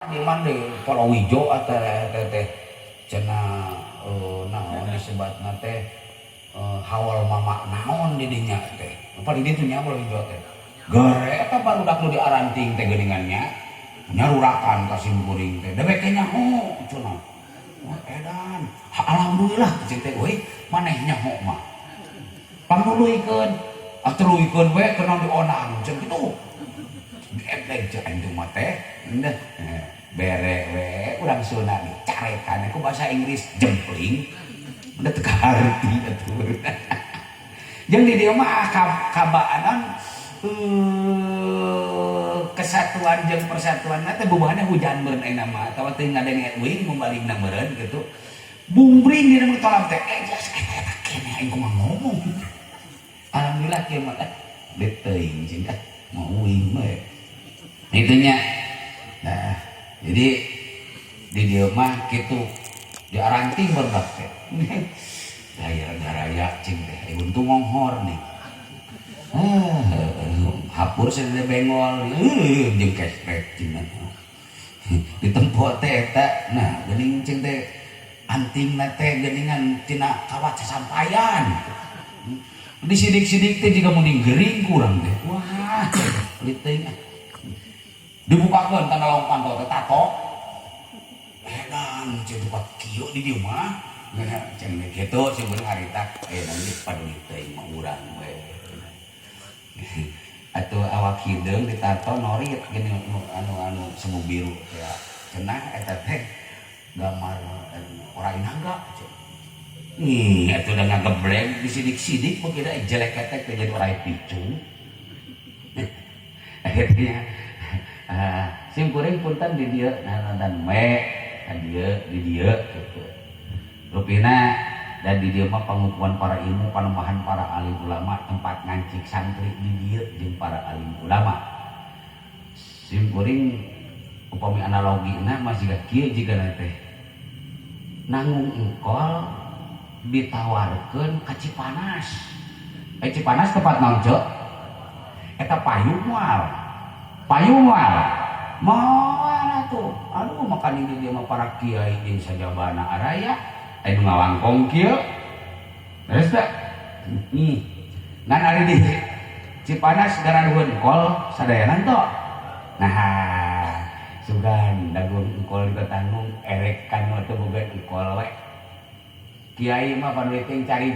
di mana di Palawija atau teh cenah naon disebutna teh hawal mama naon di dinya teh apa di ditu nya Palawija teh gare eta barudak nu diaranting teh geuningannya nyarurakan ka simkuring teh debek teh nyaho cenah edan alhamdulillah cing teh euy maneh nyaho mah panguluykeun ateluykeun we keur dionang cenah kitu edeg ceuan teh mah teh bere we urang Sunda dicarekan ku bahasa Inggris jempling udah teu kaharti atuh jeung di dieu mah kabaanan kesatuan jeung persatuan teh bubahna hujan meureun ayeuna mah atawa teu ngadenge euing membaligna meureun kitu bumbring dina tolam teh jas eta keneh aing kumaha ngomong alhamdulillah kieu mah deut teuing cing mau uing mah itunya. Nah jadi di dieu mah kitu diaranting berdak teh raya cing teh untung ngonghor nih hapur sedih bengol jeung kesprek cing di tempo teh eta nah geuning cing teh antingna teh geuningan tina kawat sasampayan di sidik-sidik teh jiga mending gering kurang teh wah leuting dibukakeun tanda lompan teh tato edan cing buka kieu di dieu mah cing kitu sing beung harita aya nanti paduli teuing mah urang we atuh awak hideung ditato norit gini anu semu biru ya cenah eta teh gambar ora inaga atuh da ngagebleng disidik-sidik beuki da jelek eta teh jadi ora picu akhirnya sim kuring punten di dieu dan we ka dieu di dieu kitu rupina dan di dieu mah pangukuhan para ilmu panembahan para alim ulama tempat ngancik santri di dieu jeung para alim ulama sim kuring upami analogina masih kieu jigana teh nanggung engkol ditawarkeun ka Cipanas Cipanas tempat naon ceu eta payung moal moal atuh aduh makan ini dia mah para kiai jeung sajabana araya anu ngawangkong kieu terus teh ngan ari di Cipanas garaduheun engkol sadayanan to nah sugan dagun engkol di Tanggung erek kan teu boga engkol we kiai mah panuliting cari